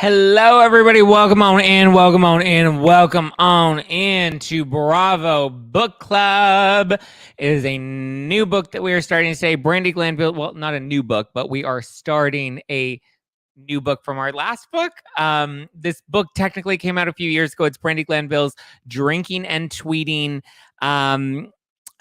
Hello, everybody. Welcome on in. Welcome on in. Welcome on in to Bravo Book Club. It is a new book that we are starting today. Brandi Glanville. Well, not a new book, but we are starting a new book from our last book. This book technically came out a few years ago. It's Brandi Glanville's Drinking and Tweeting.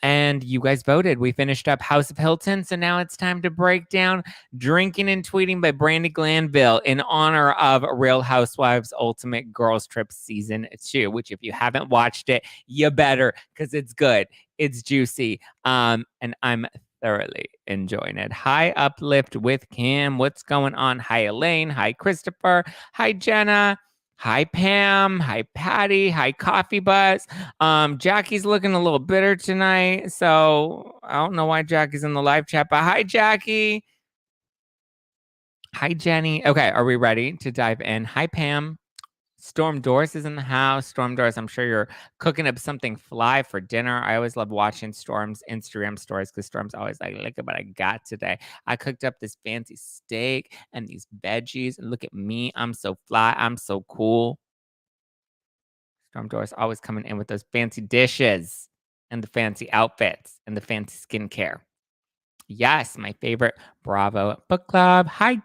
And you guys voted. We finished up House of Hilton, so now it's time to break down Drinking and Tweeting by Brandi Glanville in honor of Real Housewives Ultimate Girls Trip Season 2, which if you haven't watched it, you better, because it's good. It's juicy. And I'm thoroughly enjoying it. Hi, Uplift with Kim. What's going on? Hi, Elaine. Hi, Christopher. Hi, Jenna. Hi, Pam. Hi, Patty. Hi, Coffee Buzz. Jackie's looking a little bitter tonight, so I don't know why Jackie's in the live chat, but hi, Jackie. Hi, Jenny. Okay, are we ready to dive in? Hi, Pam. Storm Doris is in the house. Storm Doris, I'm sure you're cooking up something fly for dinner. I always love watching Storm's Instagram stories because Storm's always like, look at what I got today. I cooked up this fancy steak and these veggies. And look at me. I'm so fly. I'm so cool. Storm Doris always coming in with those fancy dishes and the fancy outfits and the fancy skincare. Yes, my favorite Bravo Book Club. Hi,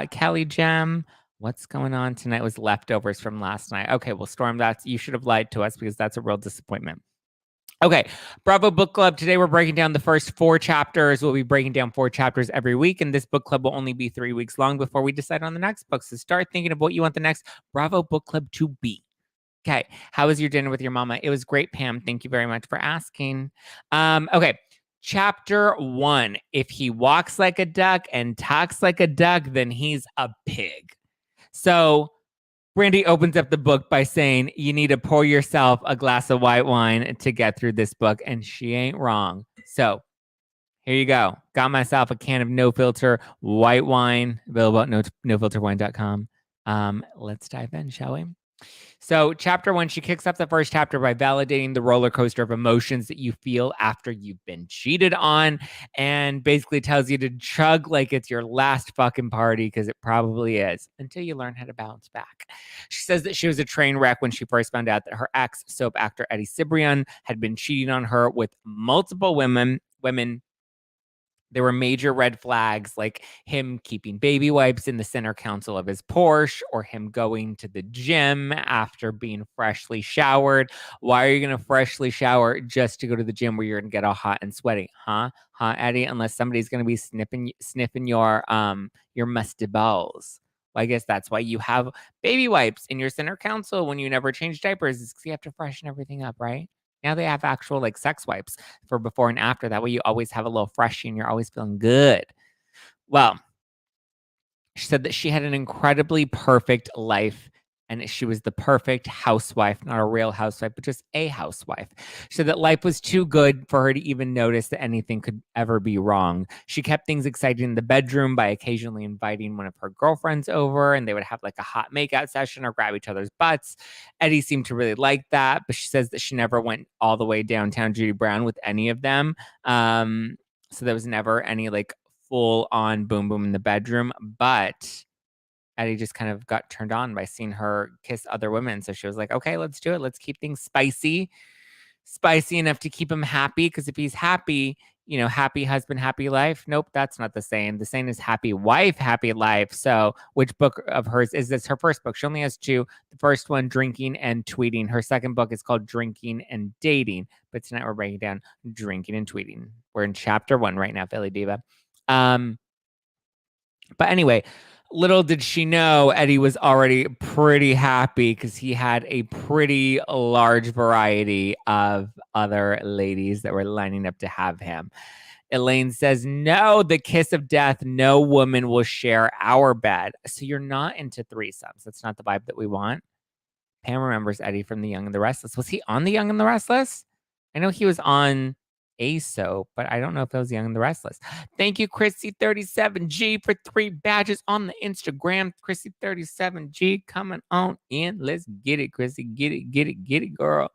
Kelly Gem. What's going on tonight was leftovers from last night. Okay, well, Storm, you should have lied to us because that's a real disappointment. Okay, Bravo Book Club. Today we're breaking down the first 4 chapters. We'll be breaking down 4 chapters every week, and this book club will only be 3 weeks long before we decide on the next book. So start thinking of what you want the next Bravo Book Club to be. Okay, how was your dinner with your mama? It was great, Pam. Thank you very much for asking. Okay. Chapter 1. If he walks like a duck and talks like a duck, then he's a pig. So Brandi opens up the book by saying, you need to pour yourself a glass of white wine to get through this book. And she ain't wrong. So here you go. Got myself a can of no filter white wine, available at nofilterwine.com. Let's dive in, shall we? So chapter 1, she kicks up the first chapter by validating the roller coaster of emotions that you feel after you've been cheated on, and basically tells you to chug like it's your last fucking party, because it probably is, until you learn how to bounce back. She says that she was a train wreck when she first found out that her ex, soap actor Eddie Cibrian, had been cheating on her with multiple women. There were major red flags, like him keeping baby wipes in the center console of his Porsche, or him going to the gym after being freshly showered. Why are you going to freshly shower just to go to the gym where you're going to get all hot and sweaty? Huh, Eddie? Unless somebody's going to be sniffing your musty balls. Well, I guess that's why you have baby wipes in your center console when you never change diapers, is because you have to freshen everything up, right? Now they have actual like sex wipes for before and after. That way you always have a little freshie and you're always feeling good. Well, she said that she had an incredibly perfect life and she was the perfect housewife, not a real housewife, but just a housewife. She said that life was too good for her to even notice that anything could ever be wrong. She kept things exciting in the bedroom by occasionally inviting one of her girlfriends over, and they would have like a hot makeout session or grab each other's butts. Eddie seemed to really like that, but she says that she never went all the way downtown Judy Brown with any of them. So there was never any like full on boom boom in the bedroom, but Eddie just kind of got turned on by seeing her kiss other women. So she was like, okay, let's do it. Let's keep things spicy enough to keep him happy. Because if he's happy, you know, happy husband, happy life. Nope, that's not the saying. The saying is happy wife, happy life. So which book of hers is this? Her first book. She only has 2. The first one, Drinking and Tweeting. Her second book is called Drinking and Dating. But tonight we're breaking down Drinking and Tweeting. We're in chapter 1 right now, Philly Diva. But anyway, little did she know Eddie was already pretty happy because he had a pretty large variety of other ladies that were lining up to have him. Elaine says, no, the kiss of death. No woman will share our bed. So you're not into threesomes. That's not the vibe that we want. Pam remembers Eddie from The Young and the Restless. Was he on The Young and the Restless? I know he was on a soap, but I don't know if it was Young and the Restless. Thank you, Chrissy37G, for 3 badges on the Instagram. Chrissy37G coming on in. Let's get it, Chrissy. Get it, girl.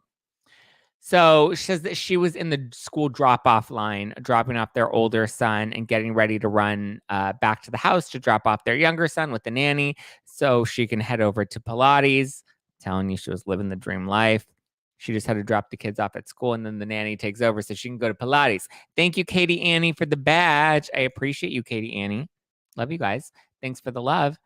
So she says that she was in the school drop-off line, dropping off their older son and getting ready to run back to the house to drop off their younger son with the nanny so she can head over to Pilates. Telling you she was living the dream life. She just had to drop the kids off at school and then the nanny takes over so she can go to Pilates. Thank you, Katie Annie, for the badge. I appreciate you, Katie Annie. Love you guys. Thanks for the love.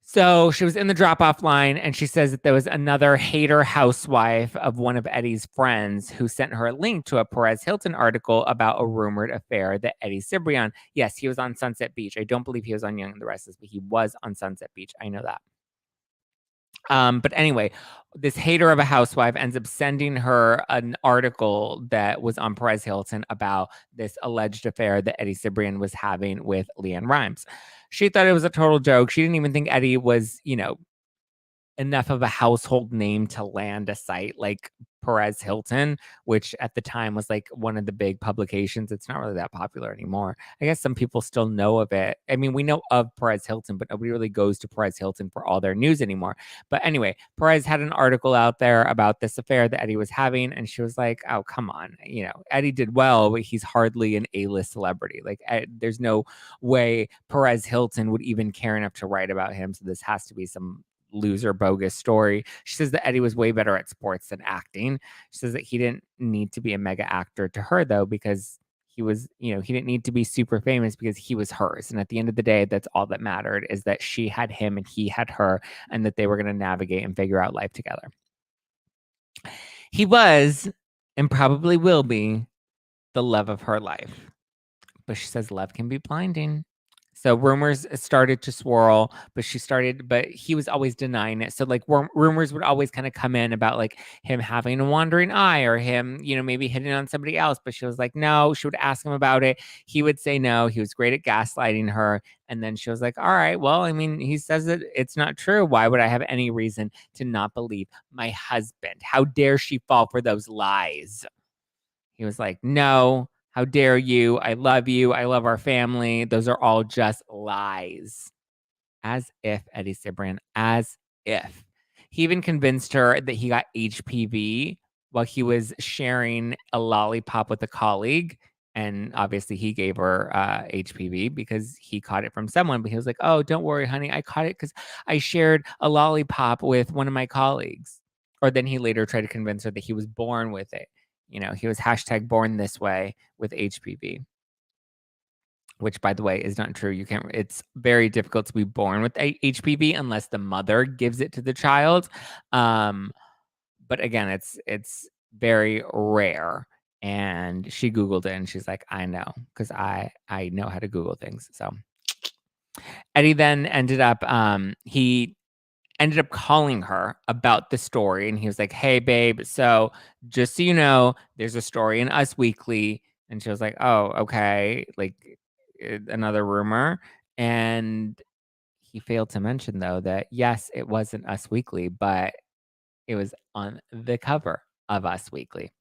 So she was in the drop-off line and she says that there was another hater housewife of one of Eddie's friends who sent her a link to a Perez Hilton article about a rumored affair that Eddie Cibrian. Yes, he was on Sunset Beach. I don't believe he was on Young and the Restless, but he was on Sunset Beach. I know that. But anyway, this hater of a housewife ends up sending her an article that was on Perez Hilton about this alleged affair that Eddie Cibrian was having with Leanne Rimes. She thought it was a total joke. She didn't even think Eddie was, enough of a household name to land a site like Perez Hilton, which at the time was like one of the big publications. It's not really that popular anymore. I guess some people still know of it. I mean, we know of Perez Hilton, but nobody really goes to Perez Hilton for all their news anymore. But anyway, Perez had an article out there about this affair that Eddie was having, and she was like, oh, come on. Eddie did well, but he's hardly an A-list celebrity. Like, there's no way Perez Hilton would even care enough to write about him. So this has to be some loser bogus story. She says that Eddie was way better at sports than acting. She says that he didn't need to be a mega actor to her though, because he was, he didn't need to be super famous because he was hers. And at the end of the day, that's all that mattered, is that she had him and he had her, and that they were going to navigate and figure out life together. He was, and probably will be, the love of her life. But she says love can be blinding. So rumors started to swirl, but he was always denying it. So like rumors would always kind of come in about like him having a wandering eye or him, maybe hitting on somebody else. But she was like, no. She would ask him about it. He would say no. He was great at gaslighting her. And then she was like, all right, well, I mean, he says that it's not true. Why would I have any reason to not believe my husband? How dare she fall for those lies? He was like, no. How dare you? I love you. I love our family. Those are all just lies. As if, Eddie Cibrian, as if. He even convinced her that he got HPV while he was sharing a lollipop with a colleague. And obviously he gave her HPV because he caught it from someone. But he was like, oh, don't worry, honey. I caught it because I shared a lollipop with one of my colleagues. Or then he later tried to convince her that he was born with it. He was #born this way with HPV, which, by the way, is not true. It's very difficult to be born with HPV unless the mother gives it to the child. But again, it's very rare. And she Googled it and she's like, I know, because I know how to Google things. So Eddie then ended up, he ended up calling her about the story, and he was like, hey babe, so just so you know, there's a story in Us Weekly. And she was like, oh, okay, like another rumor. And he failed to mention though that yes, it wasn't Us Weekly, but it was on the cover of Us Weekly.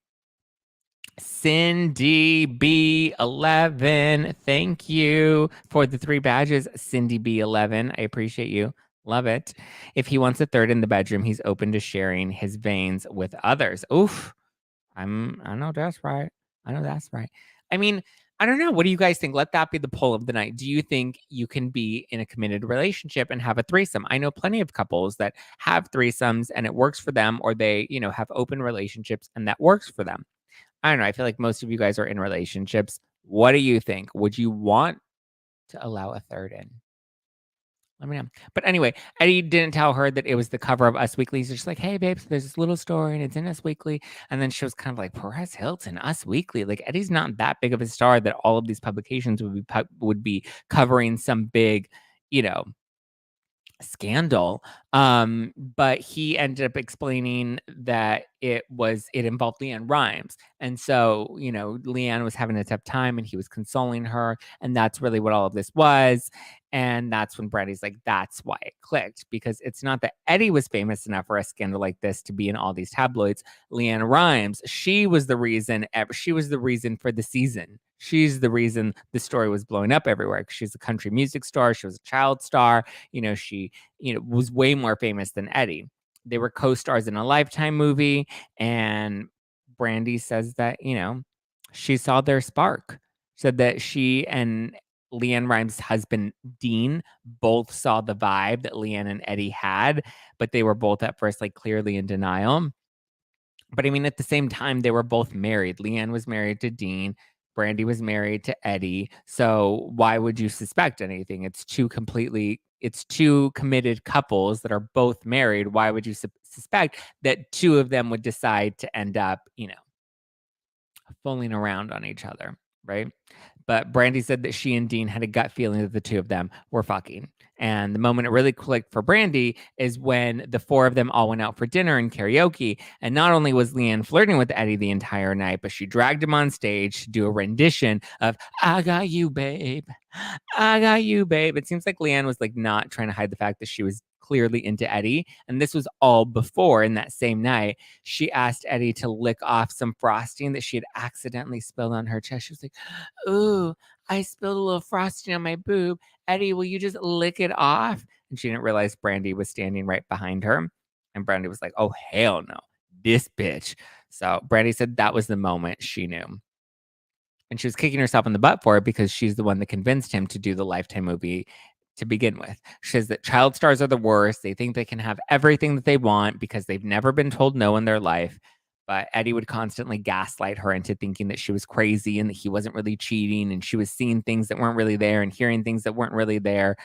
Cindy B11, thank you for the 3 badges. Cindy B11, I appreciate you. Love it. If he wants a third in the bedroom, he's open to sharing his veins with others. Oof. I know that's right. I know that's right. I mean, I don't know. What do you guys think? Let that be the poll of the night. Do you think you can be in a committed relationship and have a threesome? I know plenty of couples that have threesomes and it works for them, or they, have open relationships and that works for them. I don't know. I feel like most of you guys are in relationships. What do you think? Would you want to allow a third in? Let me know. But anyway, Eddie didn't tell her that it was the cover of Us Weekly. He's just like, hey, babes, there's this little story and it's in Us Weekly. And then she was kind of like, Perez Hilton, Us Weekly. Like, Eddie's not that big of a star that all of these publications would be covering some big, scandal. But he ended up explaining that it involved Leanne Rimes. And so, Leanne was having a tough time and he was consoling her. And that's really what all of this was. And that's when Brandi's like, that's why it clicked, because it's not that Eddie was famous enough for a scandal like this to be in all these tabloids. Leanne Rimes, she was the reason for the season. She's the reason the story was blowing up everywhere. She's a country music star. She was a child star. She, was way more famous than Eddie. They were co-stars in a Lifetime movie, and Brandi says that, she saw their spark. Said that she and Leanne Rimes' husband, Dean, both saw the vibe that Leanne and Eddie had, but they were both at first like clearly in denial. But I mean, at the same time, they were both married. Leanne was married to Dean. Brandi was married to Eddie. So why would you suspect anything? It's two committed couples that are both married. Why would you suspect that two of them would decide to end up, fooling around on each other, right? But Brandi said that she and Dean had a gut feeling that the two of them were fucking. And the moment it really clicked for Brandi is when the four of them all went out for dinner and karaoke. And not only was Leanne flirting with Eddie the entire night, but she dragged him on stage to do a rendition of "I Got You, Babe. I Got You, Babe." It seems like Leanne was like not trying to hide the fact that she was clearly into Eddie. And this was all before, in that same night, she asked Eddie to lick off some frosting that she had accidentally spilled on her chest. She was like, "Ooh, I spilled a little frosting on my boob. Eddie, will you just lick it off?" And she didn't realize Brandi was standing right behind her. And Brandi was like, "Oh, hell no, this bitch." So Brandi said that was the moment she knew. And she was kicking herself in the butt for it because she's the one that convinced him to do the Lifetime movie to begin with. She says that child stars are the worst. They think they can have everything that they want because they've never been told no in their life. But Eddie would constantly gaslight her into thinking that she was crazy and that he wasn't really cheating, and she was seeing things that weren't really there and hearing things that weren't really there.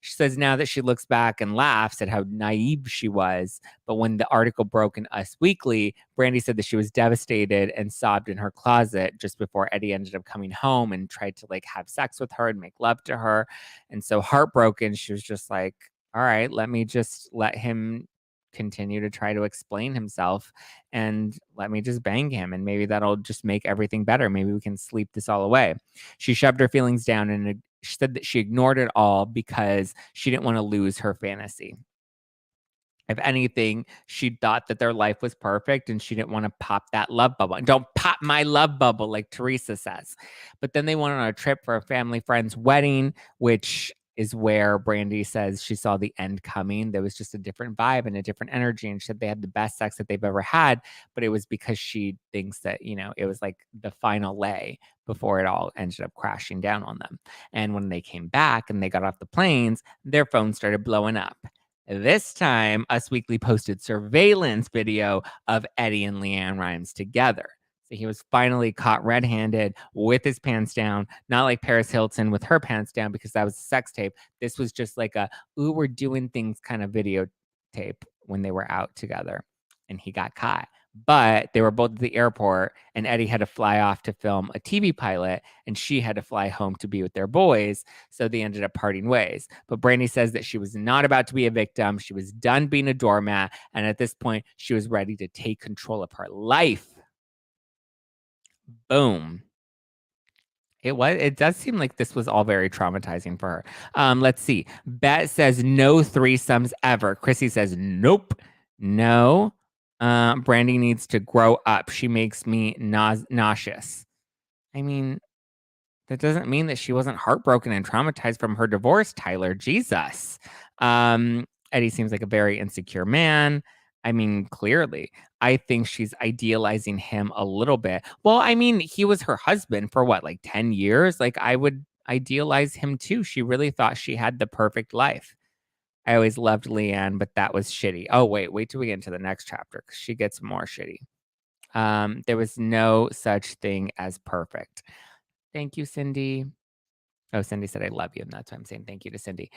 She says now that she looks back and laughs at how naive she was. But when the article broke in Us Weekly, Brandi said that she was devastated and sobbed in her closet just before Eddie ended up coming home and tried to like have sex with her and make love to her. And so heartbroken, she was just like, all right, let me just let him continue to try to explain himself and let me just bang him, and maybe that'll just make everything better. Maybe we can sleep this all away. She shoved her feelings down and she said that she ignored it all because she didn't want to lose her fantasy. If anything, she thought that their life was perfect and she didn't want to pop that love bubble. And don't pop my love bubble, like Teresa says. But then they went on a trip for a family friend's wedding, which is where Brandi says she saw the end coming. There was just a different vibe and a different energy. And she said they had the best sex that they've ever had. But it was because she thinks that, it was like the final lay before it all ended up crashing down on them. And when they came back and they got off the planes, their phones started blowing up. This time, Us Weekly posted surveillance video of Eddie and Leanne Rimes together. So he was finally caught red-handed with his pants down, not like Paris Hilton with her pants down because that was a sex tape. This was just like a, ooh, we're doing things kind of videotape when they were out together. And he got caught. But they were both at the airport, and Eddie had to fly off to film a TV pilot, and she had to fly home to be with their boys. So they ended up parting ways. But Brandi says that she was not about to be a victim. She was done being a doormat. And at this point, she was ready to take control of her life. Boom. It does seem like this was all very traumatizing for her. Let's see. Bet says no threesomes ever. Chrissy says nope. No. Brandi needs to grow up. She makes me nauseous. I mean, that doesn't mean that she wasn't heartbroken and traumatized from her divorce, Tyler. Jesus. Eddie seems like a very insecure man. I mean, clearly, I think she's idealizing him a little bit. Well, I mean, he was her husband for what, like 10 years? Like, I would idealize him too. She really thought she had the perfect life. I always loved Leanne, but that was shitty. Oh, wait till we get into the next chapter because she gets more shitty. There was no such thing as perfect. Thank you, Cindy. Oh, Cindy said I love you, and that's why I'm saying thank you to Cindy.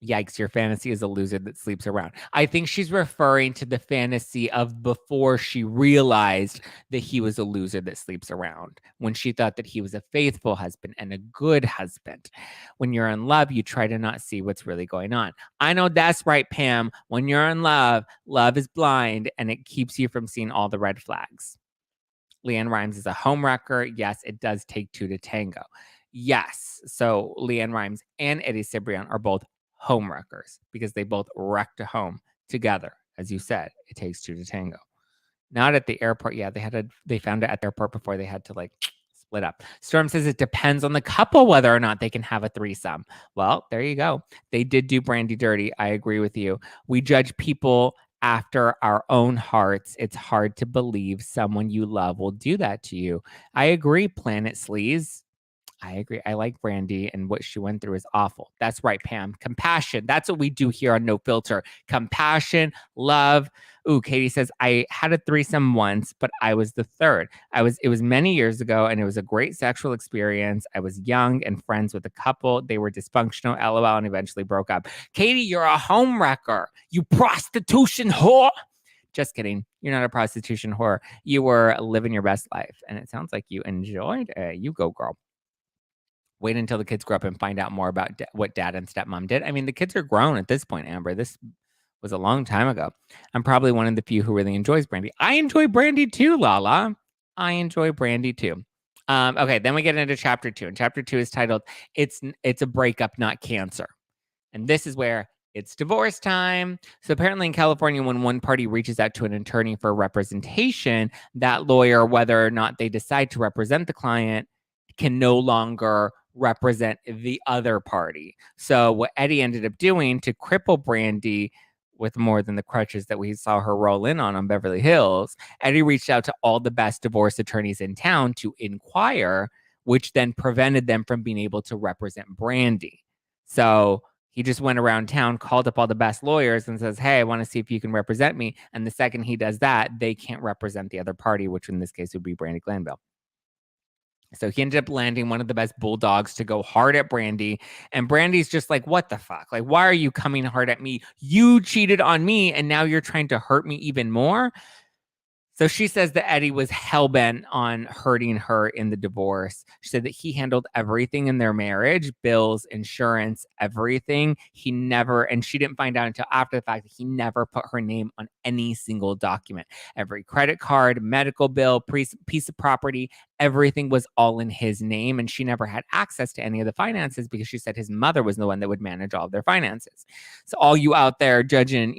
Yikes, your fantasy is a loser that sleeps around. I think she's referring to the fantasy of before she realized that he was a loser that sleeps around, when she thought that he was a faithful husband and a good husband. When you're in love, you try to not see what's really going on. I know that's right, Pam. When you're in love, love is blind and it keeps you from seeing all the red flags. Leanne Rimes is a homewrecker. Yes, it does take two to tango. Yes. So Leanne Rimes and Eddie Cibrian are both homewreckers because they both wrecked a home together. As you said, it takes two to tango. Not at the airport. Yeah, they found it at the airport before they had to like split up. Storm says it depends on the couple whether or not they can have a threesome. Well, there you go. They did do Brandi dirty. I agree with you. We judge people after our own hearts. It's hard to believe someone you love will do that to you. I agree, Planet Sleaze. I agree. I like Brandi, and what she went through is awful. That's right, Pam. Compassion. That's what we do here on No Filter. Compassion, love. Ooh, Katie says, I had a threesome once, but I was the third. It was many years ago, and it was a great sexual experience. I was young and friends with a couple. They were dysfunctional, LOL, and eventually broke up. Katie, you're a home wrecker. You prostitution whore. Just kidding. You're not a prostitution whore. You were living your best life, and it sounds like you enjoyed it. You go, girl. Wait until the kids grow up and find out more about what dad and stepmom did. I mean, the kids are grown at this point, Amber. This was a long time ago. I'm probably one of the few who really enjoys Brandi. I enjoy Brandi too, Lala. I enjoy Brandi too. Okay, then we get into chapter 2. And chapter 2 is titled, It's a Breakup, Not Cancer. And this is where it's divorce time. So apparently in California, when one party reaches out to an attorney for representation, that lawyer, whether or not they decide to represent the client, can no longer represent the other party. So what Eddie ended up doing to cripple Brandi with more than the crutches that we saw her roll in on Beverly Hills, Eddie reached out to all the best divorce attorneys in town to inquire, which then prevented them from being able to represent Brandi. So he just went around town, called up all the best lawyers and says, hey, I want to see if you can represent me. And the second he does that, they can't represent the other party, which in this case would be Brandi Glanville. So he ended up landing one of the best bulldogs to go hard at Brandi. And Brandi's just like, what the fuck? Like, why are you coming hard at me? You cheated on me, and now you're trying to hurt me even more? So she says that Eddie was hellbent on hurting her in the divorce. She said that he handled everything in their marriage, bills, insurance, everything. He never, and she didn't find out until after the fact that he never put her name on any single document. Every credit card, medical bill, piece of property, everything was all in his name. And she never had access to any of the finances because she said his mother was the one that would manage all of their finances. So all you out there judging,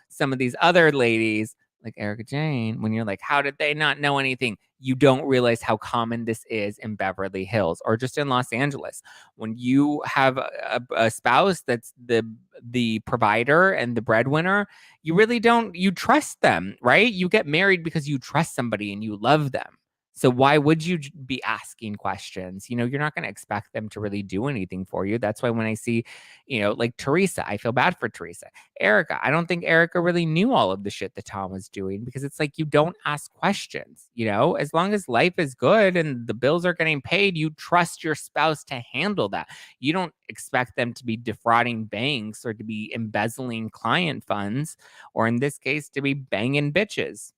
some of these other ladies, like Erica Jane, when you're like, how did they not know anything? You don't realize how common this is in Beverly Hills or just in Los Angeles. When you have a spouse that's the provider and the breadwinner, you really don't, you trust them, right? You get married because you trust somebody and you love them. So why would you be asking questions? You're not going to expect them to really do anything for you. That's why when I see, like Teresa, I feel bad for Teresa. Erica, I don't think Erica really knew all of the shit that Tom was doing because it's like you don't ask questions. As long as life is good and the bills are getting paid, you trust your spouse to handle that. You don't expect them to be defrauding banks or to be embezzling client funds, or in this case, to be banging bitches.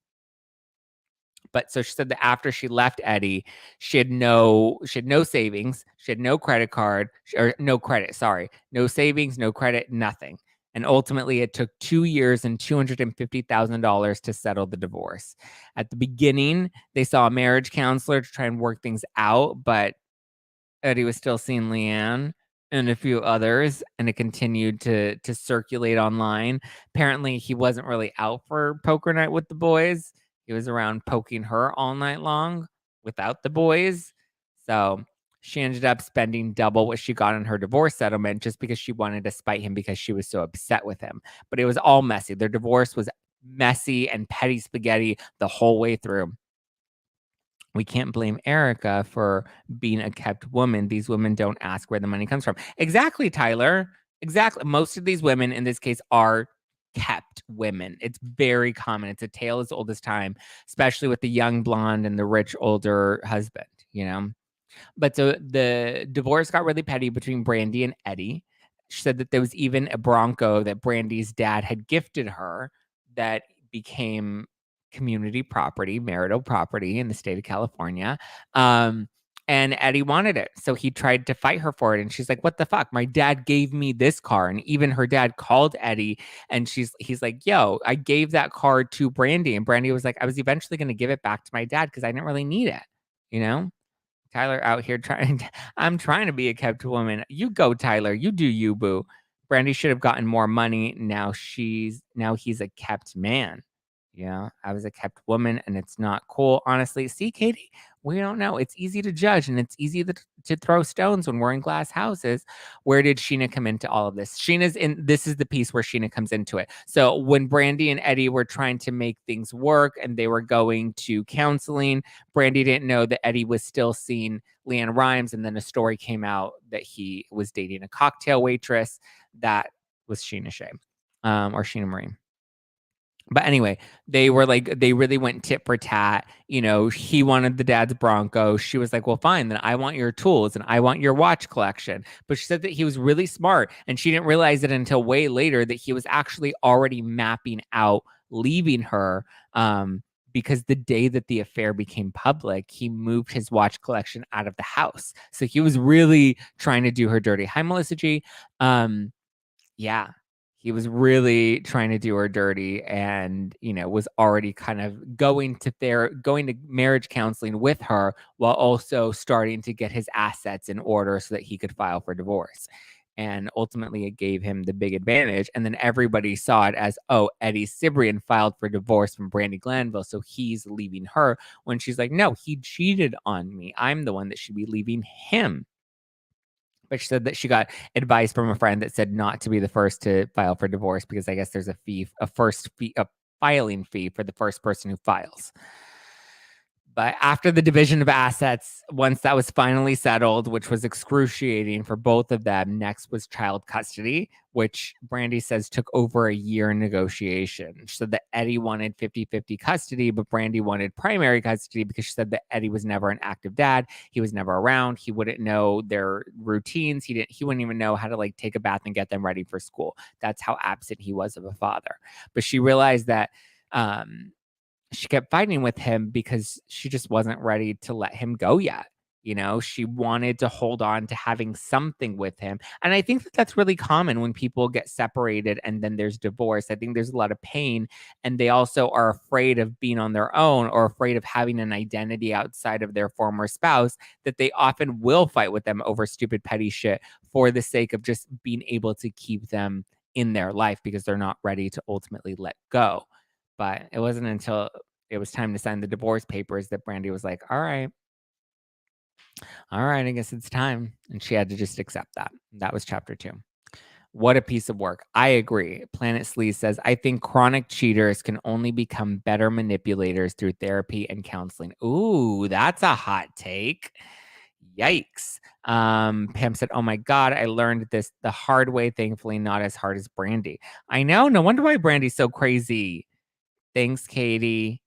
But so she said that after she left Eddie, she had no savings, she had no credit card, or no credit, sorry, no savings, no credit, nothing. And ultimately, it took 2 years and $250,000 to settle the divorce. At the beginning, they saw a marriage counselor to try and work things out, but Eddie was still seeing Leanne and a few others, and it continued to circulate online. Apparently, he wasn't really out for poker night with the boys. He was around poking her all night long without the boys. So she ended up spending double what she got in her divorce settlement just because she wanted to spite him because she was so upset with him. But it was all messy. Their divorce was messy and petty spaghetti the whole way through. We can't blame Erica for being a kept woman. These women don't ask where the money comes from. Exactly, Tyler. Exactly. Most of these women in this case are kept women. It's very common. It's a tale as old as time, especially with the young blonde and the rich older husband, But so the divorce got really petty between Brandi and Eddie. She said that there was even a Bronco that Brandi's dad had gifted her that became community property, marital property in the state of California. And Eddie wanted it. So he tried to fight her for it. And she's like, what the fuck? My dad gave me this car. And even her dad called Eddie and he's like, yo, I gave that car to Brandi. And Brandi was like, I was eventually going to give it back to my dad because I didn't really need it, Tyler out here I'm trying to be a kept woman. You go, Tyler. You do you, boo. Brandi should have gotten more money. Now he's a kept man. Yeah, I was a kept woman and it's not cool. Honestly, see, Katie, we don't know. It's easy to judge and it's easy to throw stones when we're in glass houses. Where did Sheena come into all of this? This is the piece where Sheena comes into it. So when Brandi and Eddie were trying to make things work and they were going to counseling, Brandi didn't know that Eddie was still seeing Leanne Rimes. And then a story came out that he was dating a cocktail waitress. That was Sheena Shea, or Sheena Marie. But anyway, they really went tit for tat. You know, he wanted the dad's Bronco. She was like, well, fine, then I want your tools and I want your watch collection. But she said that he was really smart. And she didn't realize it until way later that he was actually already mapping out leaving her. Because the day that the affair became public, he moved his watch collection out of the house. So he was really trying to do her dirty. Hi, Melissa G. Yeah, he was really trying to do her dirty and, you know, was already kind of going to marriage counseling with her while also starting to get his assets in order so that he could file for divorce. And ultimately, it gave him the big advantage. And then everybody saw it as, oh, Eddie Cibrian filed for divorce from Brandi Glanville, so he's leaving her. When she's like, no, he cheated on me. I'm the one that should be leaving him. But she said that she got advice from a friend that said not to be the first to file for divorce because I guess there's a filing fee for the first person who files. But after the division of assets, once that was finally settled, which was excruciating for both of them, next was child custody, which Brandi says took over a year in negotiation. She said that Eddie wanted 50-50 custody, but Brandi wanted primary custody because she said that Eddie was never an active dad. He was never around. He wouldn't know their routines. He wouldn't even know how to like take a bath and get them ready for school. That's how absent he was of a father. But she realized that she kept fighting with him because she just wasn't ready to let him go yet. You know, she wanted to hold on to having something with him. And I think that that's really common when people get separated and then there's divorce. I think there's a lot of pain and they also are afraid of being on their own or afraid of having an identity outside of their former spouse that they often will fight with them over stupid petty shit for the sake of just being able to keep them in their life because they're not ready to ultimately let go. But it wasn't until it was time to sign the divorce papers that Brandi was like, all right, I guess it's time. And she had to just accept that. That was chapter 2. What a piece of work. I agree. Planet Slee says, I think chronic cheaters can only become better manipulators through therapy and counseling. Ooh, that's a hot take. Yikes. Pam said, oh my God, I learned this the hard way, thankfully, not as hard as Brandi. I know. No wonder why Brandi's so crazy. Thanks, Katie.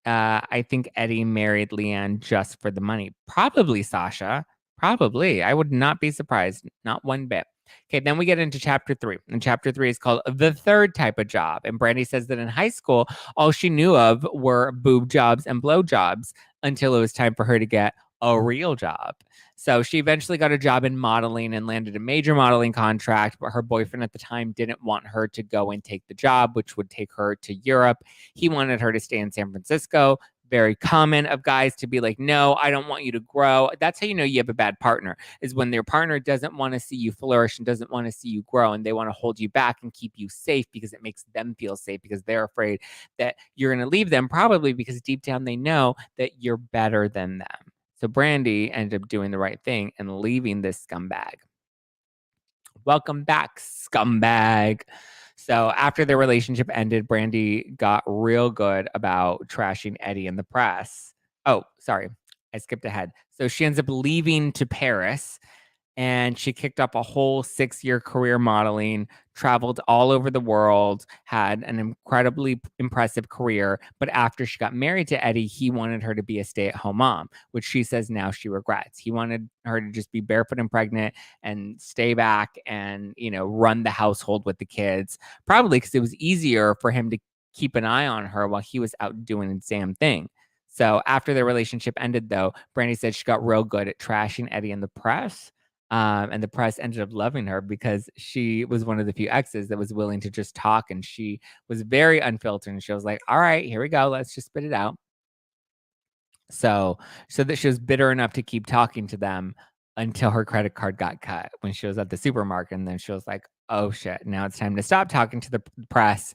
I think Eddie married Leanne just for the money. Probably, Sasha. Probably. I would not be surprised. Not one bit. Okay, then we get into chapter 3. And chapter 3 is called The Third Type of Job. And Brandi says that in high school, all she knew of were boob jobs and blow jobs until it was time for her to get a real job. So she eventually got a job in modeling and landed a major modeling contract, but her boyfriend at the time didn't want her to go and take the job, which would take her to Europe. He wanted her to stay in San Francisco. Very common of guys to be like, no, I don't want you to grow. That's how you know you have a bad partner, is when their partner doesn't want to see you flourish and doesn't want to see you grow, and they want to hold you back and keep you safe because it makes them feel safe because they're afraid that you're going to leave them, probably because deep down they know that you're better than them. So Brandi ended up doing the right thing and leaving this scumbag. Welcome back, scumbag. So after their relationship ended, Brandi got real good about trashing Eddie in the press. Oh, sorry. I skipped ahead. So she ends up leaving to Paris and she kicked up a whole 6-year career modeling, traveled all over the world, had an incredibly impressive career. But after she got married to Eddie, he wanted her to be a stay-at-home mom, which she says now she regrets. He wanted her to just be barefoot and pregnant and stay back and, you know, run the household with the kids, probably because it was easier for him to keep an eye on her while he was out doing the damn thing. So after their relationship ended, though, Brandi said she got real good at trashing Eddie in the press. And the press ended up loving her because she was one of the few exes that was willing to just talk. And she was very unfiltered. And she was like, all right, here we go. Let's just spit it out. So that she was bitter enough to keep talking to them until her credit card got cut when she was at the supermarket. And then she was like, oh shit, now it's time to stop talking to the press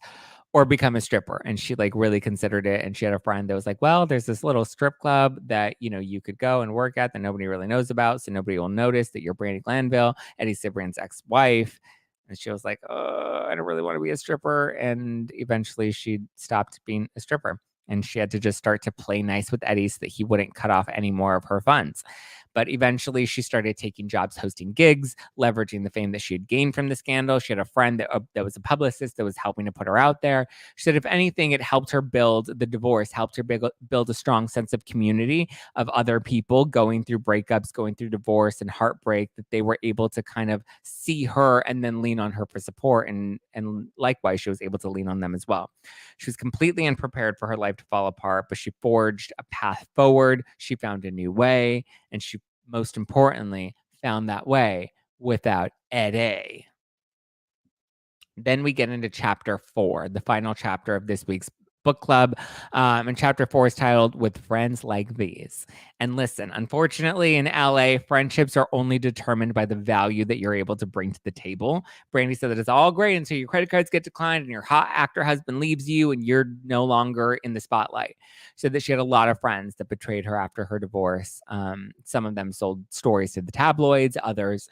or become a stripper. And she like really considered it. And she had a friend that was like, well, there's this little strip club that, you know, you could go and work at that nobody really knows about. So nobody will notice that you're Brandi Glanville, Eddie Cibrian's ex-wife. And she was like, oh, I don't really want to be a stripper. And eventually she stopped being a stripper. And she had to just start to play nice with Eddie so that he wouldn't cut off any more of her funds. But eventually she started taking jobs hosting gigs, leveraging the fame that she had gained from the scandal. She had a friend that was a publicist that was helping to put her out there. She said, if anything, it helped her build the divorce, helped her build a strong sense of community of other people going through breakups, going through divorce and heartbreak, that they were able to kind of see her and then lean on her for support. And likewise, she was able to lean on them as well. She was completely unprepared for her life to fall apart, but she forged a path forward. She found a new way, and she, most importantly, found that way without Eddie. Then we get into chapter 4, the final chapter of this week's book club. And chapter 4 is titled With Friends Like These. And listen, unfortunately, in LA, friendships are only determined by the value that you're able to bring to the table. Brandi said that it's all great until your credit cards get declined and your hot actor husband leaves you and you're no longer in the spotlight. She said that she had a lot of friends that betrayed her after her divorce. Some of them sold stories to the tabloids, others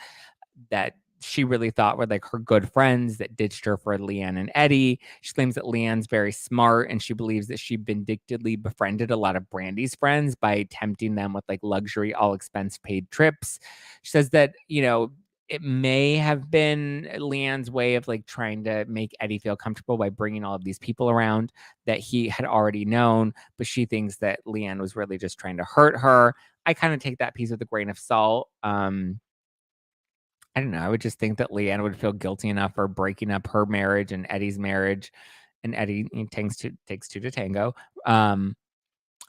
that she really thought were like her good friends that ditched her for Leanne and Eddie. She claims that Leanne's very smart and she believes that she vindictively befriended a lot of Brandi's friends by tempting them with like luxury, all expense paid trips. She says that, you know, it may have been Leanne's way of like trying to make Eddie feel comfortable by bringing all of these people around that he had already known, but she thinks that Leanne was really just trying to hurt her. I kind of take that piece with a grain of salt. I don't know. I would just think that Leanne would feel guilty enough for breaking up her marriage and Eddie's marriage, and Eddie takes two to tango.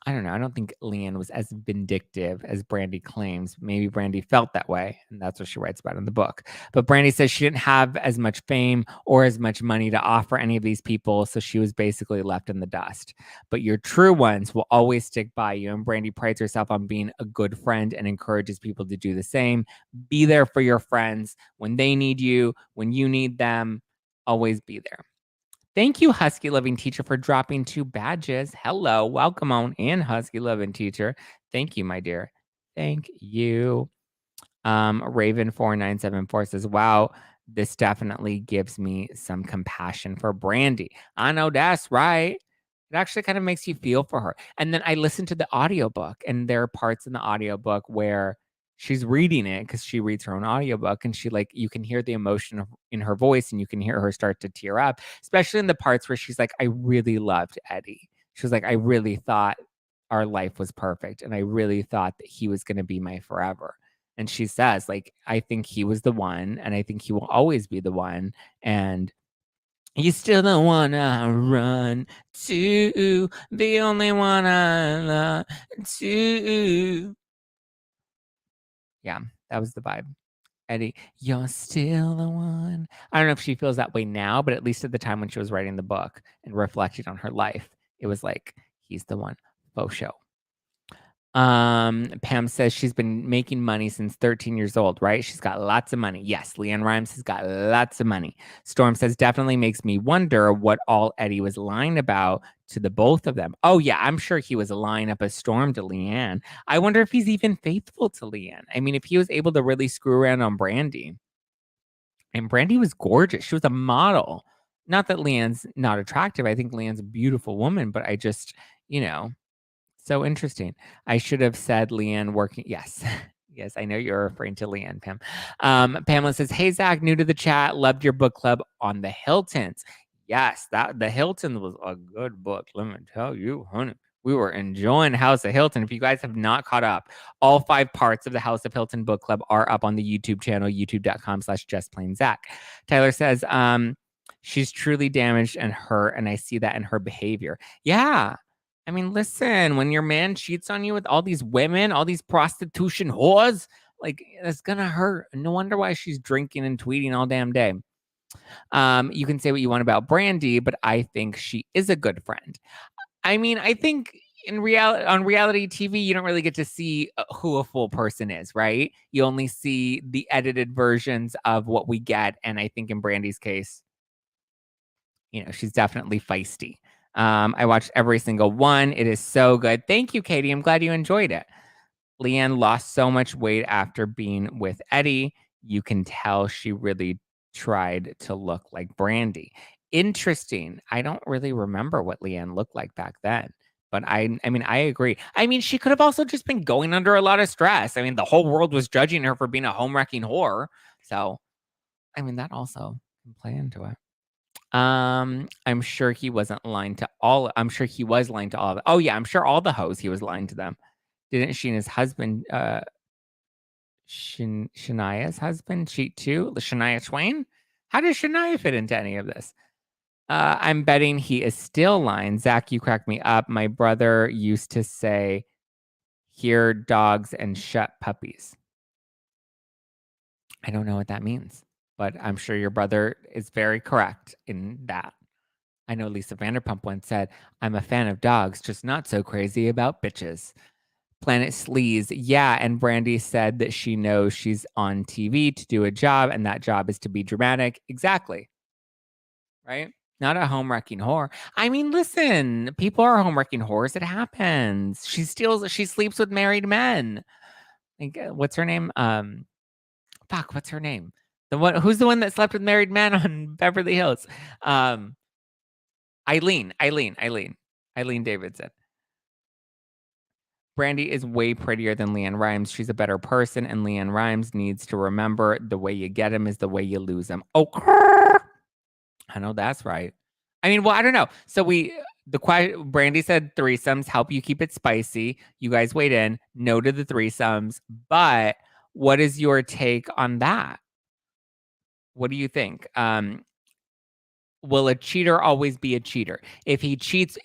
I don't know. I don't think Leanne was as vindictive as Brandi claims. Maybe Brandi felt that way, and that's what she writes about in the book. But Brandi says she didn't have as much fame or as much money to offer any of these people, so she was basically left in the dust. But your true ones will always stick by you, and Brandi prides herself on being a good friend and encourages people to do the same. Be there for your friends when they need you, when you need them. Always be there. Thank you, Husky Loving Teacher, for dropping 2 badges. Hello, welcome on in, Husky Loving Teacher. Thank you, my dear. Thank you. Raven4974 says, wow, this definitely gives me some compassion for Brandi. I know that's right. It actually kind of makes you feel for her. And then I listened to the audiobook, and there are parts in the audiobook where she's reading it because she reads her own audiobook, and she like, you can hear the emotion in her voice and you can hear her start to tear up, especially in the parts where she's like, I really loved Eddie. She was like, I really thought our life was perfect. And I really thought that he was going to be my forever. And she says, like, I think he was the one, and I think he will always be the one. And you still the one I run to, the only one I love to. Yeah, that was the vibe. Eddie, you're still the one. I don't know if she feels that way now, but at least at the time when she was writing the book and reflecting on her life, it was like, he's the one. Faux show. Pam says she's been making money since 13 years old, right? She's got lots of money. Yes, Leanne Rimes has got lots of money. Storm says definitely makes me wonder what all Eddie was lying about to the both of them. Oh yeah, I'm sure he was lying up a storm to Leanne. I wonder if he's even faithful to Leanne. I mean, if he was able to really screw around on Brandi. And Brandi was gorgeous. She was a model. Not that Leanne's not attractive. I think Leanne's a beautiful woman, but I just, you know, so interesting. I should have said Leanne working. Yes. Yes, I know you're referring to Leanne, Pam. Pamela says, hey, Zach, new to the chat. Loved your book club on the Hiltons. Yes, that the Hilton was a good book. Let me tell you, honey. We were enjoying House of Hilton. If you guys have not caught up, all 5 parts of the House of Hilton book club are up on the YouTube channel, youtube.com/justplainzach. Tyler says, she's truly damaged and hurt, and I see that in her behavior. Yeah. I mean, listen, when your man cheats on you with all these women, all these prostitution whores, like, it's gonna hurt. No wonder why she's drinking and tweeting all damn day. You can say what you want about Brandi, but I think she is a good friend. I mean, I think on reality TV, you don't really get to see who a full person is, right? You only see the edited versions of what we get, and I think in Brandi's case, she's definitely feisty. I watched every single one. It is so good. Thank you, Katie. I'm glad you enjoyed it. Leanne lost so much weight after being with Eddie. You can tell she really tried to look like Brandi. Interesting. I don't really remember what Leanne looked like back then. But I mean, I agree. I mean, she could have also just been going under a lot of stress. I mean, the whole world was judging her for being a home wrecking whore. So, I mean, that also can play into it. I'm sure he wasn't lying to all. I'm sure he was lying to all of it. Oh yeah, I'm sure all the hoes he was lying to them. Didn't she and his husband, Shania's husband, cheat too? Shania Twain? How does Shania fit into any of this? I'm betting he is still lying. Zach, you crack me up. My brother used to say, "Hear dogs and shut puppies." I don't know what that means, but I'm sure your brother is very correct in that. I know Lisa Vanderpump once said, "I'm a fan of dogs, just not so crazy about bitches." Planet Sleaze, yeah, and Brandi said that she knows she's on TV to do a job, and that job is to be dramatic. Exactly, right? Not a home wrecking whore. I mean, listen, people are home wrecking whores. It happens. She sleeps with married men. Like, what's her name? What's her name? Who's the one that slept with married men on Beverly Hills? Um, Eileen Davidson. Brandi is way prettier than Leanne Rimes. She's a better person, and Leanne Rimes needs to remember the way you get him is the way you lose him. Oh, I know that's right. I mean, well, I don't know. So Brandi said threesomes help you keep it spicy. You guys weighed in. No to the threesomes. But what is your take on that? What do you think? Will a cheater always be a cheater? If he cheats,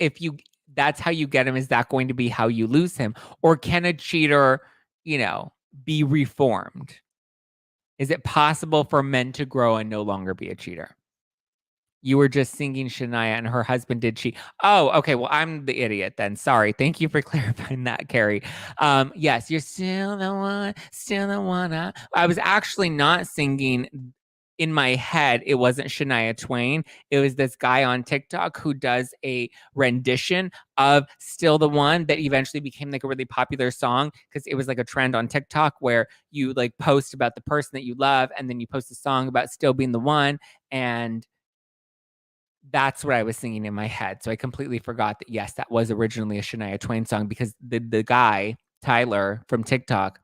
that's how you get him, is that going to be how you lose him? Or can a cheater, be reformed? Is it possible for men to grow and no longer be a cheater? You were just singing Shania and her husband did cheat. Oh, okay. Well, I'm the idiot then. Sorry. Thank you for clarifying that, Carrie. Yes, you're still the one, still the one. I was actually not singing in my head. It wasn't Shania Twain. It was this guy on TikTok who does a rendition of Still the One that eventually became like a really popular song because it was like a trend on TikTok where you like post about the person that you love and then you post a song about still being the one. And that's what I was singing in my head. So I completely forgot that, yes, that was originally a Shania Twain song because the guy, Tyler from TikTok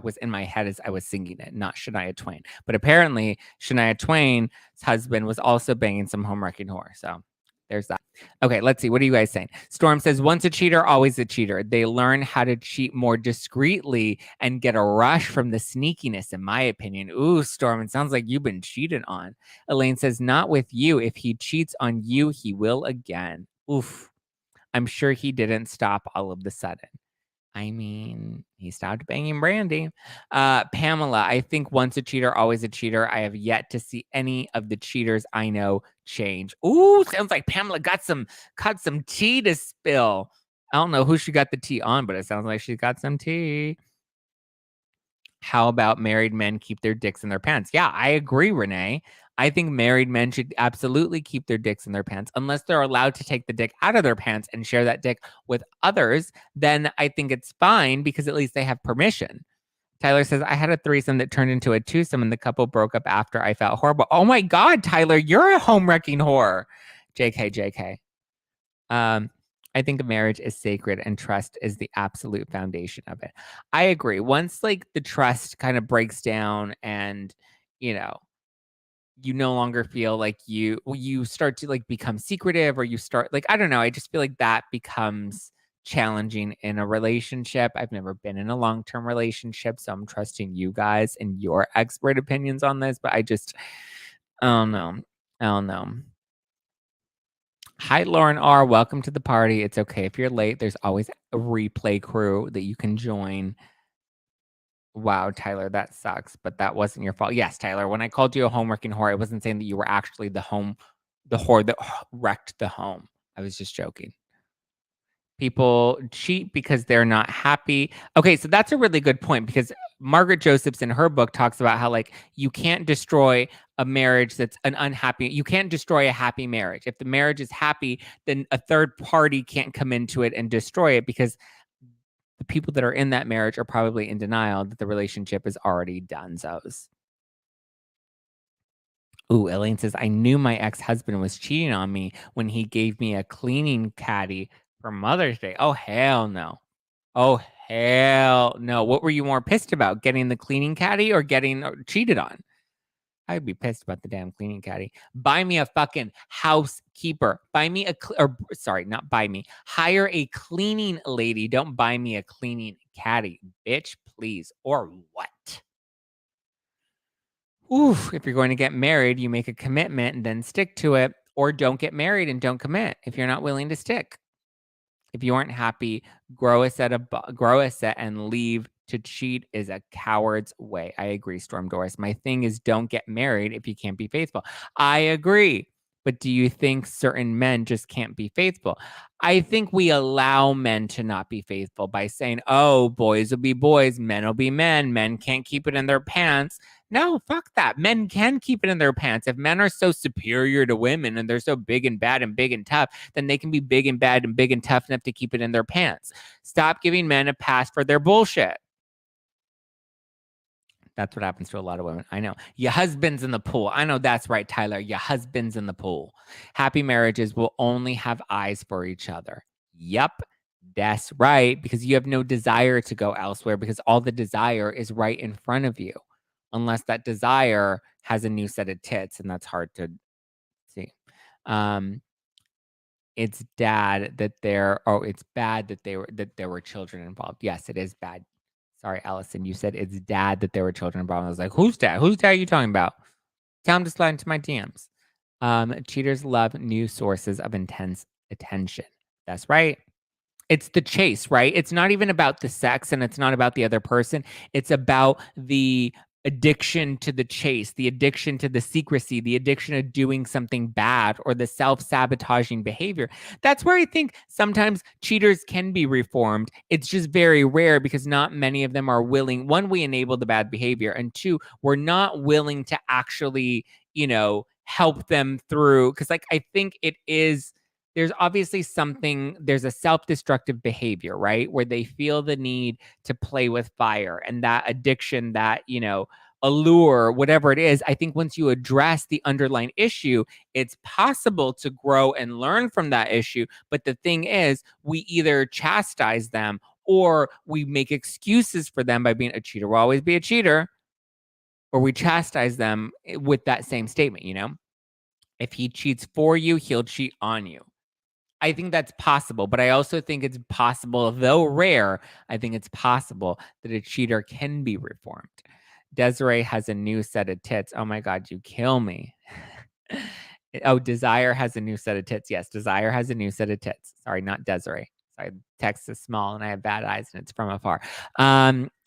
was in my head as I was singing it, not Shania Twain. But apparently, Shania Twain's husband was also banging some home wrecking whore. So there's that. Okay, let's see. What are you guys saying? Storm says, once a cheater, always a cheater. They learn how to cheat more discreetly and get a rush from the sneakiness, in my opinion. Ooh, Storm, it sounds like you've been cheated on. Elaine says, not with you. If he cheats on you, he will again. Oof. I'm sure he didn't stop all of the sudden. I mean, he stopped banging Brandi. Pamela, I think once a cheater, always a cheater. I have yet to see any of the cheaters I know change. Ooh, sounds like Pamela got some tea to spill. I don't know who she got the tea on, but it sounds like she got some tea. How about married men keep their dicks in their pants? Yeah, I agree, Renee. I think married men should absolutely keep their dicks in their pants unless they're allowed to take the dick out of their pants and share that dick with others. Then I think it's fine because at least they have permission. Tyler says, I had a threesome that turned into a twosome and the couple broke up after. I felt horrible. Oh my God, Tyler, you're a home wrecking whore. JK. I think a marriage is sacred and trust is the absolute foundation of it. I agree. Once like the trust kind of breaks down and, you know, you no longer feel like you start to like become secretive or you start like, I don't know. I just feel like that becomes challenging in a relationship. I've never been in a long-term relationship, so I'm trusting you guys and your expert opinions on this, but I don't know. I don't know. Hi, Lauren R. Welcome to the party. It's okay if you're late. There's always a replay crew that you can join. Wow, Tyler, that sucks, but that wasn't your fault. Yes, Tyler, when I called you a home wrecking whore, I wasn't saying that you were actually the whore that wrecked the home. I was just joking. People cheat because they're not happy. Okay, so that's a really good point because Margaret Josephs in her book talks about how like you can't destroy a marriage that's an unhappy. You can't destroy a happy marriage. If the marriage is happy, then a third party can't come into it and destroy it because the people that are in that marriage are probably in denial that the relationship is already done. Ooh, Elaine says, I knew my ex-husband was cheating on me when he gave me a cleaning caddy for Mother's Day. Oh, hell no. Oh, hell no. What were you more pissed about? Getting the cleaning caddy or getting cheated on? I'd be pissed about the damn cleaning caddy. Buy me a fucking housekeeper. Buy me or sorry, not buy me. Hire a cleaning lady. Don't buy me a cleaning caddy, bitch, please. Or what? Oof, if you're going to get married, you make a commitment and then stick to it, or don't get married and don't commit if you're not willing to stick. If you aren't happy, grow a set and leave. To cheat is a coward's way. I agree, Storm Doris. My thing is don't get married if you can't be faithful. I agree. But do you think certain men just can't be faithful? I think we allow men to not be faithful by saying, oh, boys will be boys, men will be men. Men can't keep it in their pants. No, fuck that. Men can keep it in their pants. If men are so superior to women and they're so big and bad and big and tough, then they can be big and bad and big and tough enough to keep it in their pants. Stop giving men a pass for their bullshit. That's what happens to a lot of women. I know. Your husband's in the pool. I know that's right, Tyler. Your husband's in the pool. Happy marriages will only have eyes for each other. Yep, that's right. Because you have no desire to go elsewhere because all the desire is right in front of you. Unless that desire has a new set of tits, and that's hard to see. It's bad that there were children involved. Yes, it is bad. Sorry, Allison, you said it's dad that there were children involved. I was like, who's dad? Whose dad are you talking about? Tell him to slide into my DMs. Cheaters love new sources of intense attention. That's right. It's the chase, right? It's not even about the sex and it's not about the other person. It's about the addiction to the chase, the addiction to the secrecy, the addiction of doing something bad or the self-sabotaging behavior. That's where I think sometimes cheaters can be reformed. It's just very rare because not many of them are willing. One, we enable the bad behavior, and two, we're not willing to actually, help them through. Because like I think it is there's obviously there's a self-destructive behavior, right? Where they feel the need to play with fire and that addiction, that, allure, whatever it is. I think once you address the underlying issue, it's possible to grow and learn from that issue. But the thing is, we either chastise them or we make excuses for them by being a cheater will always be a cheater, or we chastise them with that same statement. If he cheats for you, he'll cheat on you. I think that's possible, but I also think it's possible, though rare, I think it's possible that a cheater can be reformed. Desiree has a new set of tits. Oh my God, you kill me. Oh, Desire has a new set of tits. Yes, Desire has a new set of tits. Sorry, not Desiree. Sorry, text is small and I have bad eyes and it's from afar.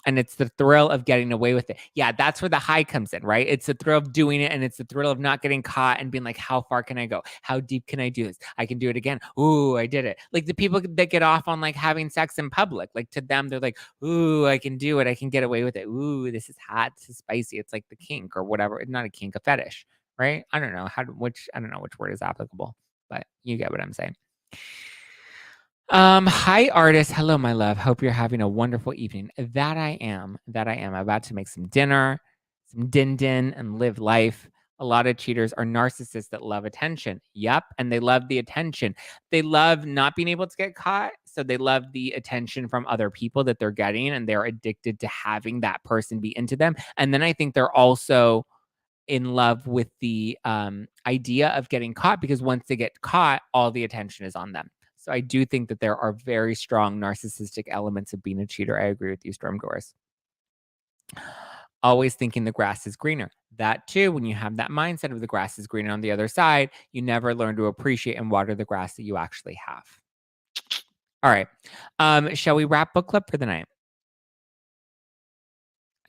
And it's the thrill of getting away with it. Yeah, that's where the high comes in, right? It's the thrill of doing it and it's the thrill of not getting caught and being like, how far can I go? How deep can I do this? I can do it again. Ooh, I did it. Like the people that get off on like having sex in public, like to them, they're like, ooh, I can do it. I can get away with it. Ooh, this is hot. This is spicy. It's like the kink or whatever. It's not a kink, a fetish, right? I don't know I don't know which word is applicable, but you get what I'm saying. Hi artist. Hello, my love. Hope you're having a wonderful evening. That I am. About to make some dinner, some din and live life. A lot of cheaters are narcissists that love attention. Yep. And they love the attention. They love not being able to get caught. So they love the attention from other people that they're getting, and they're addicted to having that person be into them. And then I think they're also in love with the idea of getting caught, because once they get caught, all the attention is on them. So I do think that there are very strong narcissistic elements of being a cheater. I agree with you, Storm Doors. Always thinking the grass is greener. That too, when you have that mindset of the grass is greener on the other side, you never learn to appreciate and water the grass that you actually have. All right. Shall we wrap book club for the night?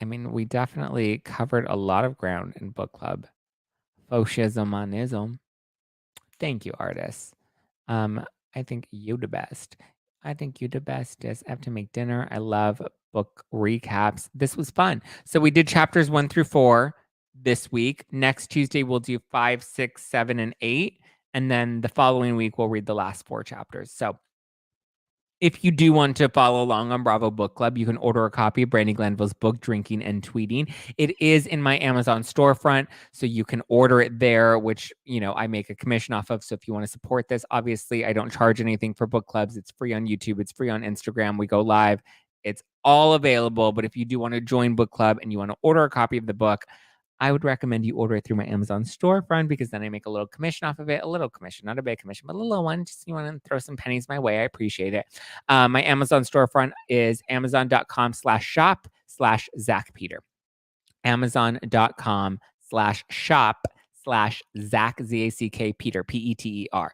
I mean, we definitely covered a lot of ground in book club. Foshism. Thank you, artists. I think you the best. I think you the bestest. I have to make dinner. I love book recaps. This was fun. So we did chapters 1 through 4 this week. Next Tuesday, we'll do 5, 6, 7, and 8. And then the following week, we'll read the last 4 chapters. So if you do want to follow along on Bravo Book Club, you can order a copy of Brandi Glanville's book, Drinking and Tweeting. It is in my Amazon storefront, so you can order it there, which, I make a commission off of. So if you want to support this, obviously, I don't charge anything for book clubs. It's free on YouTube. It's free on Instagram. We go live. It's all available. But if you do want to join book club and you want to order a copy of the book, I would recommend you order it through my Amazon storefront because then I make a little commission off of it. A little commission, not a big commission, but a little one. Just you want to throw some pennies my way. I appreciate it. My Amazon storefront is amazon.com/shop/Zach Peter. Amazon.com/shop/Zach, ZACK Peter, PETER.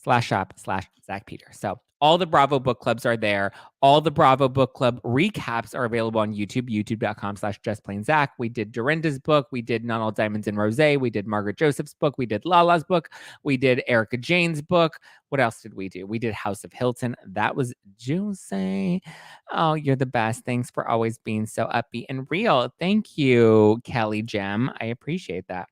/shop/Zach Peter. So all the Bravo book clubs are there. All the Bravo book club recaps are available on YouTube, youtube.com/justplainzach. We did Dorinda's book. We did Not All Diamonds in Rosé. We did Margaret Joseph's book. We did Lala's book. We did Erica Jane's book. What else did we do? We did House of Hilton. That was juicy. Oh, you're the best. Thanks for always being so upbeat and real. Thank you, Kelly Gem. I appreciate that.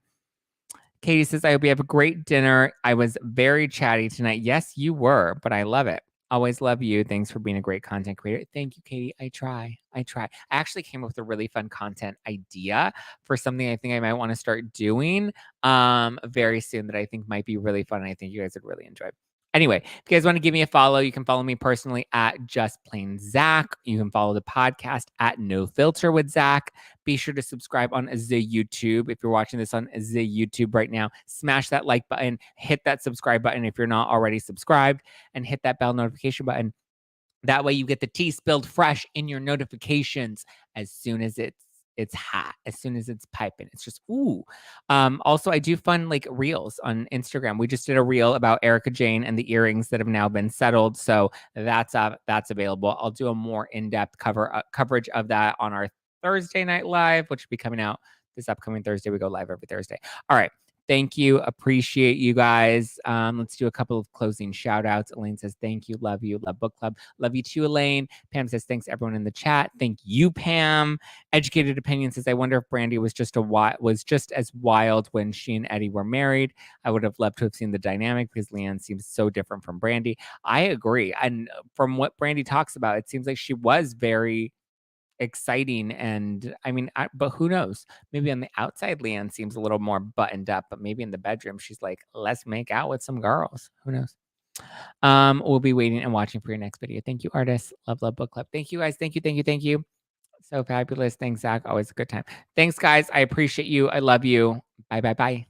Katie says, I hope you have a great dinner. I was very chatty tonight. Yes, you were, but I love it. Always love you. Thanks for being a great content creator. Thank you, Katie. I try. I actually came up with a really fun content idea for something I think I might want to start doing very soon that I think might be really fun. And I think you guys would really enjoy. Anyway, if you guys want to give me a follow, you can follow me personally at Just Plain Zach. You can follow the podcast at No Filter with Zach. Be sure to subscribe on the YouTube. If you're watching this on the YouTube right now, smash that like button, hit that subscribe button if you're not already subscribed, and hit that bell notification button. That way you get the tea spilled fresh in your notifications as soon as it's hot, as soon as it's piping. It's just, ooh. Also, I do fun reels on Instagram. We just did a reel about Erica Jane and the earrings that have now been settled. So that's available. I'll do a more in-depth coverage of that on our Thursday night live, which will be coming out this upcoming Thursday. We go live every Thursday. All right. Thank you. Appreciate you guys. Let's do a couple of closing shout outs. Elaine says, thank you. Love you. Love book club. Love you too, Elaine. Pam says, thanks everyone in the chat. Thank you, Pam. Educated Opinion says, I wonder if Brandi was just as wild when she and Eddie were married. I would have loved to have seen the dynamic because Leanne seems so different from Brandi. I agree. And from what Brandi talks about, it seems like she was very exciting, and but who knows, maybe on the outside Leanne seems a little more buttoned up, but maybe in the bedroom she's like, let's make out with some girls. Who knows? We'll be waiting and watching for your next video. Thank you, artists. Love book club. Thank you guys. Thank you. So fabulous. Thanks, Zach. Always a good time. Thanks, guys. I appreciate you. I love you. Bye.